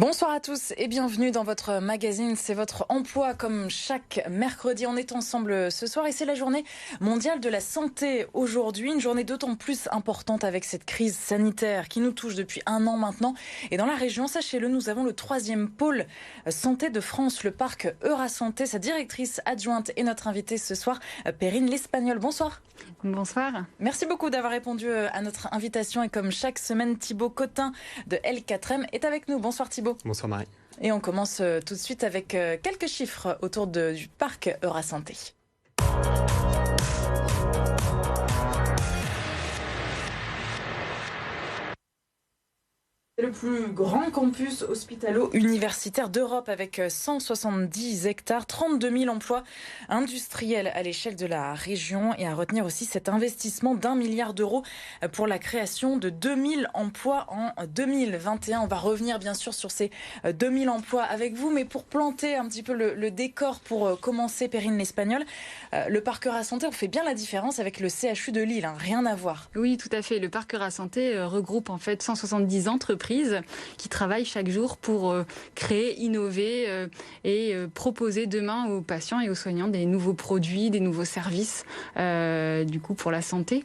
Bonsoir à tous et bienvenue dans votre magazine. C'est votre emploi comme chaque mercredi. On est ensemble ce soir et c'est la journée mondiale de la santé aujourd'hui. Une journée d'autant plus importante avec cette crise sanitaire qui nous touche depuis un an maintenant. Et dans la région, sachez-le, nous avons le 3e pôle santé de France, le parc Eurasanté. Sa directrice adjointe est notre invitée ce soir, Perrine L'Espagnol. Bonsoir. Bonsoir. Merci beaucoup d'avoir répondu à notre invitation. Et comme chaque semaine, Thibaut Cotin de L4M est avec nous. Bonsoir Thibaut. Bonsoir Marie. Et on commence tout de suite avec quelques chiffres autour du parc Eurasanté. C'est le plus grand campus hospitalo-universitaire d'Europe avec 170 hectares, 32 000 emplois industriels à l'échelle de la région. Et à retenir aussi cet investissement d'1 milliard d'euros pour la création de 2000 emplois en 2021. On va revenir bien sûr sur ces 2000 emplois avec vous, mais pour planter un petit peu le décor, pour commencer, Perrine L'Espagnol, le parc Eurasanté, on fait bien la différence avec le CHU de Lille, hein, rien à voir. Oui, tout à fait. Le parc Eurasanté regroupe en fait 170 entreprises qui travaillent chaque jour pour créer, innover et proposer demain aux patients et aux soignants des nouveaux produits, des nouveaux services du coup pour la santé.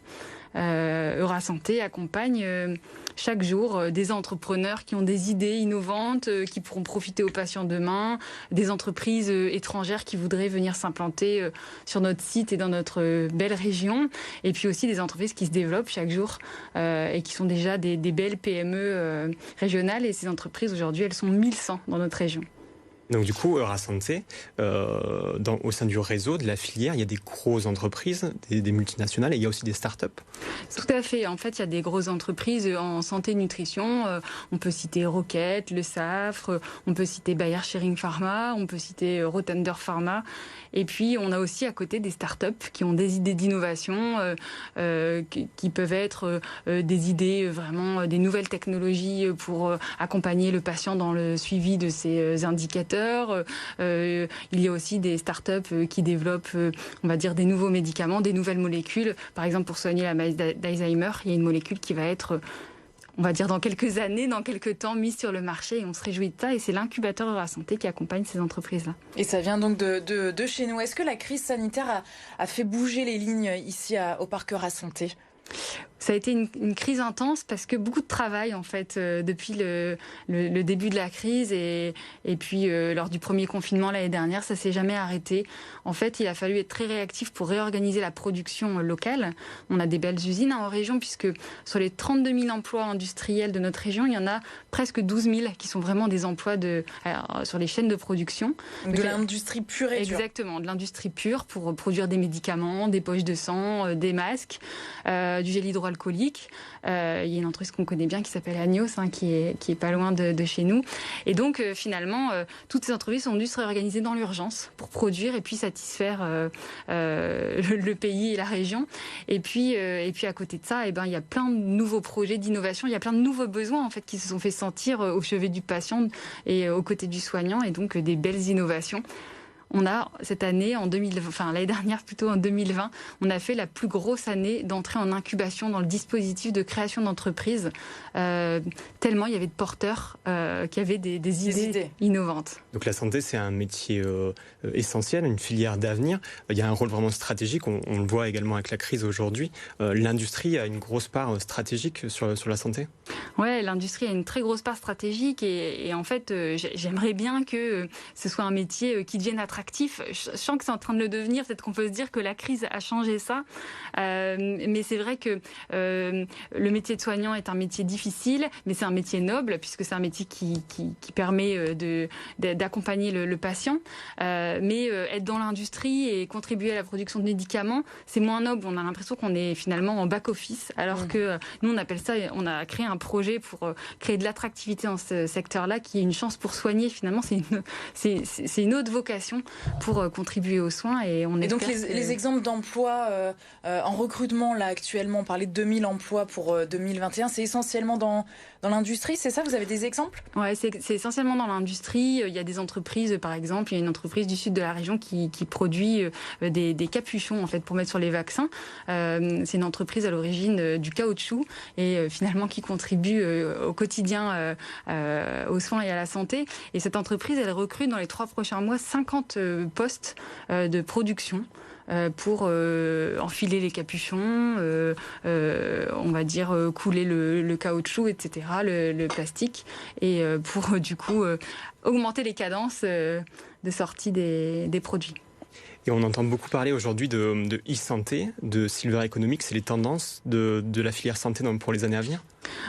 Eurasanté accompagne chaque jour des entrepreneurs qui ont des idées innovantes, qui pourront profiter aux patients demain, des entreprises étrangères qui voudraient venir s'implanter sur notre site et dans notre belle région, et puis aussi des entreprises qui se développent chaque jour et qui sont déjà des belles PME régionales. Et ces entreprises aujourd'hui, elles sont 1100 dans notre région. Donc du coup, Eurasanté, au sein du réseau, de la filière, il y a des grosses entreprises, des multinationales, et il y a aussi des startups. Tout à fait. En fait, il y a des grosses entreprises en santé et nutrition. On peut citer Rocket, Le Safre, on peut citer Bayer Schering Pharma, on peut citer Rotender Pharma. Et puis, on a aussi à côté des startups qui ont des idées d'innovation, qui peuvent être des idées vraiment, des nouvelles technologies pour accompagner le patient dans le suivi de ses indicateurs. Il y a aussi des startups qui développent, on va dire, des nouveaux médicaments, des nouvelles molécules. Par exemple, pour soigner la maladie d'Alzheimer, il y a une molécule qui va être, on va dire, dans quelques années, dans quelques temps, mise sur le marché. Et on se réjouit de ça. Et c'est l'incubateur Eurasanté qui accompagne ces entreprises-là. Et ça vient donc de chez nous. Est-ce que la crise sanitaire a fait bouger les lignes ici au parc Eurasanté ? Ça a été une crise intense parce que beaucoup de travail en fait depuis le début de la crise et puis lors du premier confinement l'année dernière, ça s'est jamais arrêté. En fait, il a fallu être très réactif pour réorganiser la production locale. On a des belles usines en région puisque sur les 32 000 emplois industriels de notre région, il y en a presque 12 000 qui sont vraiment des emplois sur les chaînes de production. De l'industrie pure et dure. Exactement, de l'industrie pure pour produire des médicaments, des poches de sang, des masques, du gel hydroalcoolique. Il y a une entreprise qu'on connaît bien qui s'appelle Agnos, qui est pas loin de chez nous. Et donc finalement, toutes ces entreprises ont dû se réorganiser dans l'urgence pour produire et puis satisfaire le pays et la région. Et puis à côté de ça, il y a plein de nouveaux projets d'innovation, il y a plein de nouveaux besoins en fait qui se sont fait sentir au chevet du patient et aux côtés du soignant, et donc des belles innovations. On a cette année, l'année dernière plutôt, en 2020, on a fait la plus grosse année d'entrée en incubation dans le dispositif de création d'entreprise, tellement il y avait de porteurs qui avaient des idées innovantes. Donc la santé, c'est un métier essentiel, une filière d'avenir. Il y a un rôle vraiment stratégique, on le voit également avec la crise aujourd'hui. L'industrie a une grosse part stratégique sur la santé ? Ouais, l'industrie a une très grosse part stratégique et en fait, j'aimerais bien que ce soit un métier qui devienne attractif. Je sens que c'est en train de le devenir. Peut-être qu'on peut se dire que la crise a changé ça. Mais c'est vrai que le métier de soignant est un métier difficile, mais c'est un métier noble puisque c'est un métier qui permet d'accompagner le patient. Mais être dans l'industrie et contribuer à la production de médicaments, c'est moins noble. On a l'impression qu'on est finalement en back-office, alors que nous, on a créé un projet pour créer de l'attractivité dans ce secteur-là, qui est une chance pour soigner. Finalement, c'est une autre vocation. pour contribuer aux soins. Et donc les exemples d'emplois en recrutement là actuellement, on parlait de 2000 emplois pour 2021, c'est essentiellement dans l'industrie, c'est ça? Vous avez des exemples? Ouais, c'est essentiellement dans l'industrie. Il y a des entreprises, par exemple, il y a une entreprise du sud de la région qui produit des capuchons en fait pour mettre sur les vaccins. C'est une entreprise à l'origine du caoutchouc et finalement qui contribue au quotidien aux soins et à la santé. Et cette entreprise, elle recrute dans les 3 prochains mois 50 postes de production pour enfiler les capuchons, on va dire couler le caoutchouc, etc., le plastique, et pour du coup augmenter les cadences de sortie des produits. Et on entend beaucoup parler aujourd'hui de e-santé, de silver economic, c'est les tendances de la filière santé pour les années à venir?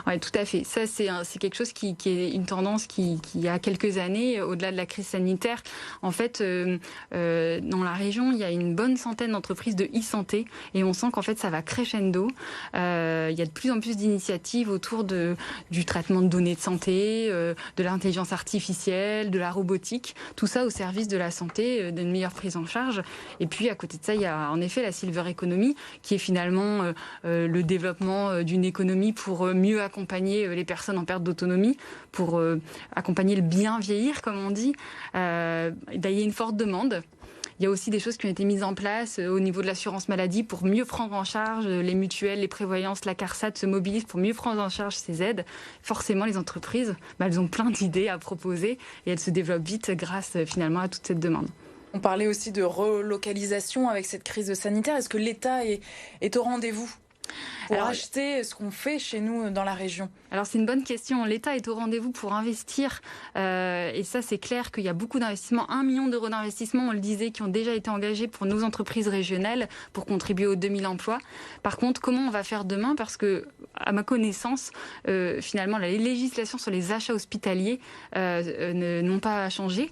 Oui, tout à fait. Ça, c'est quelque chose qui est une tendance qui a quelques années, au-delà de la crise sanitaire. En fait, dans la région, il y a une bonne centaine d'entreprises de e-santé et on sent qu'en fait, ça va crescendo. Il y a de plus en plus d'initiatives autour du traitement de données de santé, de l'intelligence artificielle, de la robotique, tout ça au service de la santé, d'une meilleure prise en charge. Et puis, à côté de ça, il y a en effet la silver economy, qui est finalement le développement d'une économie pour mieux accompagner les personnes en perte d'autonomie, pour accompagner le bien vieillir, comme on dit. Il y a une forte demande. Il y a aussi des choses qui ont été mises en place au niveau de l'assurance maladie pour mieux prendre en charge les mutuelles, les prévoyances, la CARSAT se mobilise pour mieux prendre en charge ces aides. Forcément, les entreprises, elles ont plein d'idées à proposer et elles se développent vite grâce finalement à toute cette demande. On parlait aussi de relocalisation avec cette crise sanitaire. Est-ce que l'État est au rendez-vous pour acheter ce qu'on fait chez nous dans la région? Alors c'est une bonne question. L'État est au rendez-vous pour investir et ça c'est clair qu'il y a beaucoup d'investissements, 1 million d'euros d'investissements, on le disait, qui ont déjà été engagés pour nos entreprises régionales pour contribuer aux 2000 emplois. Par contre, comment on va faire demain? Parce que, à ma connaissance, finalement la législation sur les achats hospitaliers n'a pas changé.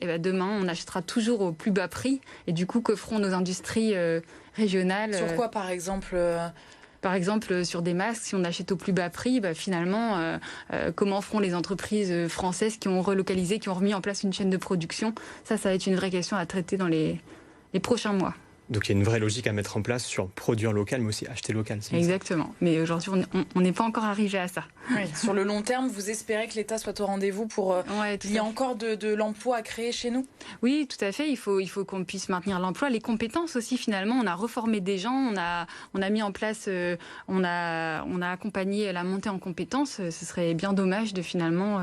Et bien, demain on achètera toujours au plus bas prix et du coup que feront nos industries régionales? Sur quoi par exemple? Par exemple, sur des masques, si on achète au plus bas prix, finalement, comment feront les entreprises françaises qui ont relocalisé, qui ont remis en place une chaîne de production? Ça va être une vraie question à traiter dans les prochains mois. Donc il y a une vraie logique à mettre en place sur produire local, mais aussi acheter local. Exactement. Mais aujourd'hui, on n'est pas encore arrivé à ça. Oui. Sur le long terme, vous espérez que l'État soit au rendez-vous pour qu'il y ait encore de l'emploi à créer chez nous? Oui, tout à fait. Il faut qu'on puisse maintenir l'emploi. Les compétences aussi, finalement, on a reformé des gens, on a mis en place, on a accompagné la montée en compétences. Ce serait bien dommage de finalement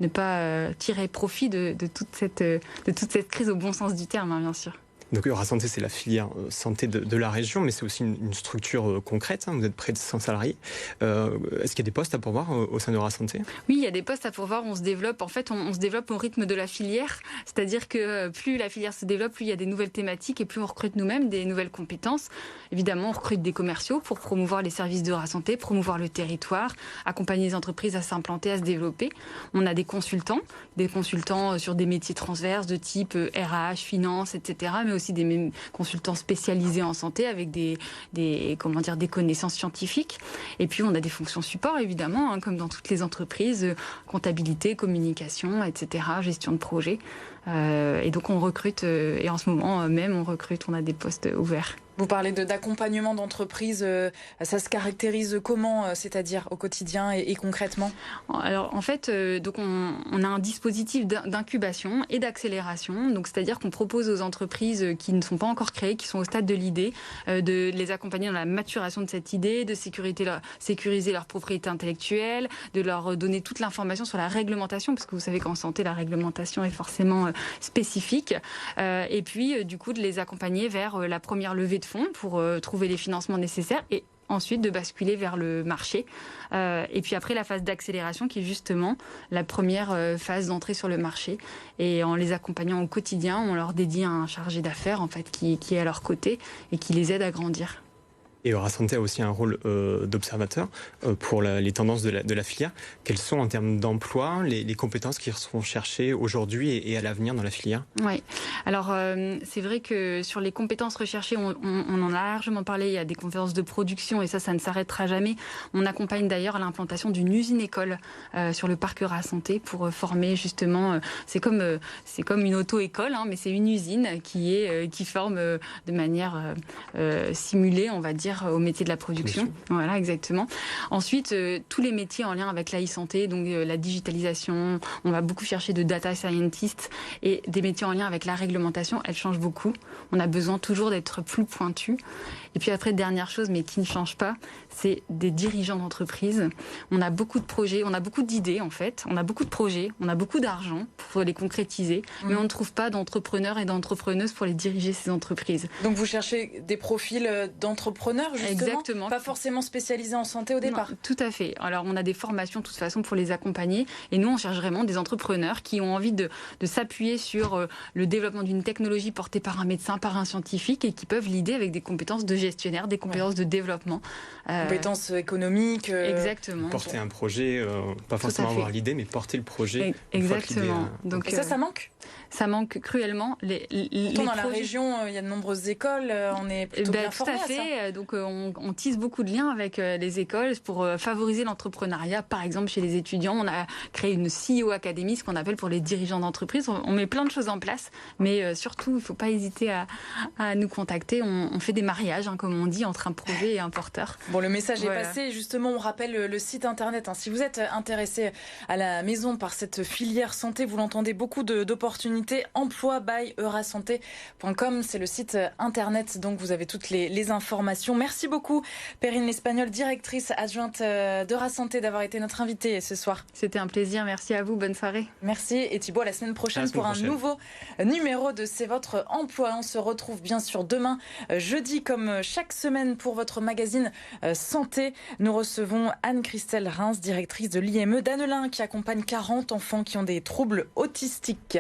ne pas tirer profit de toute cette crise au bon sens du terme, bien sûr. Donc Eurasanté, c'est la filière santé de la région, mais c'est aussi une structure concrète. Vous êtes près de 100 salariés. Est-ce qu'il y a des postes à pourvoir au sein d'Eurasanté? Oui, il y a des postes à pourvoir. On se développe. En fait, on se développe au rythme de la filière. C'est-à-dire que plus la filière se développe, plus il y a des nouvelles thématiques et plus on recrute nous-mêmes des nouvelles compétences. Évidemment, on recrute des commerciaux pour promouvoir les services d'Eurasanté, promouvoir le territoire, accompagner les entreprises à s'implanter, à se développer. On a des consultants sur des métiers transverses de type RH, finance, etc., mais aussi des consultants spécialisés en santé avec des connaissances scientifiques. Et puis on a des fonctions support évidemment, comme dans toutes les entreprises, comptabilité, communication, etc., gestion de projet. Et donc on recrute, et en ce moment même on recrute, on a des postes ouverts. Vous parlez d'accompagnement d'entreprise, ça se caractérise comment, c'est-à-dire au quotidien et concrètement? Alors en fait, donc on a un dispositif d'incubation et d'accélération, donc c'est-à-dire qu'on propose aux entreprises qui ne sont pas encore créées, qui sont au stade de l'idée, de les accompagner dans la maturation de cette idée, de sécuriser leur propriété intellectuelle, de leur donner toute l'information sur la réglementation, parce que vous savez qu'en santé la réglementation est forcément spécifique, et puis du coup de les accompagner vers la première levée de fonds pour trouver les financements nécessaires et ensuite de basculer vers le marché. Et puis après la phase d'accélération qui est justement la première phase d'entrée sur le marché. Et en les accompagnant au quotidien, on leur dédie un chargé d'affaires en fait qui est à leur côté et qui les aide à grandir. Et Eurasanté a aussi un rôle d'observateur pour les tendances de la filière. Quelles sont en termes d'emploi les compétences qui seront cherchées aujourd'hui et à l'avenir dans la filière? Oui, alors c'est vrai que sur les compétences recherchées, on en a largement parlé, il y a des conférences de production et ça ne s'arrêtera jamais. On accompagne d'ailleurs à l'implantation d'une usine-école sur le parc Eurasanté pour former justement, c'est comme une auto-école, mais c'est une usine qui forme de manière simulée, on va dire, au métier de la production. Voilà, exactement. Ensuite, tous les métiers en lien avec la e-santé, donc la digitalisation, on va beaucoup chercher de data scientists et des métiers en lien avec la réglementation, elle change beaucoup. On a besoin toujours d'être plus pointu. Et puis après, dernière chose, mais qui ne change pas, c'est des dirigeants d'entreprise. On a beaucoup de projets, on a beaucoup d'idées en fait, on a beaucoup de projets, on a beaucoup d'argent pour les concrétiser, mais on ne trouve pas d'entrepreneurs et d'entrepreneuses pour les diriger ces entreprises. Donc vous cherchez des profils d'entrepreneurs justement, exactement, pas forcément spécialisés en santé au départ. Non, tout à fait. Alors on a des formations de toute façon pour les accompagner et nous on cherche vraiment des entrepreneurs qui ont envie de s'appuyer sur le développement d'une technologie portée par un médecin, par un scientifique et qui peuvent l'aider avec des compétences de gestionnaire, des compétences de développement. Compétences économiques. Exactement. Porter un projet, pas forcément avoir l'idée, mais porter le projet. Exactement. Donc, et ça manque? Ça manque cruellement. Pourtant, dans la région, il y a de nombreuses écoles, on est plutôt bien formés à ça. Tout à fait. Donc, on tisse beaucoup de liens avec les écoles pour favoriser l'entrepreneuriat. Par exemple, chez les étudiants, on a créé une CEO Academy, ce qu'on appelle pour les dirigeants d'entreprise. On met plein de choses en place, mais surtout, il ne faut pas hésiter à nous contacter. On fait des mariages, comme on dit, entre un projet et un porteur. Bon, le message est passé. Justement, on rappelle le site internet. Si vous êtes intéressé à la maison par cette filière santé, vous l'entendez, beaucoup d'opportunités. Emploi by eurasanté.com, c'est le site internet, donc vous avez toutes les informations. Merci beaucoup Perrine L'Espagnol, directrice adjointe d'Eurasanté, d'avoir été notre invitée ce soir. C'était un plaisir, merci à vous, bonne soirée. Merci et Thibaut, à la semaine prochaine pour un nouveau numéro de C'est votre emploi. On se retrouve bien sûr demain, jeudi, comme chaque semaine pour votre magazine santé. Nous recevons Anne-Christelle Reims, directrice de l'IME d'Annelin, qui accompagne 40 enfants qui ont des troubles autistiques.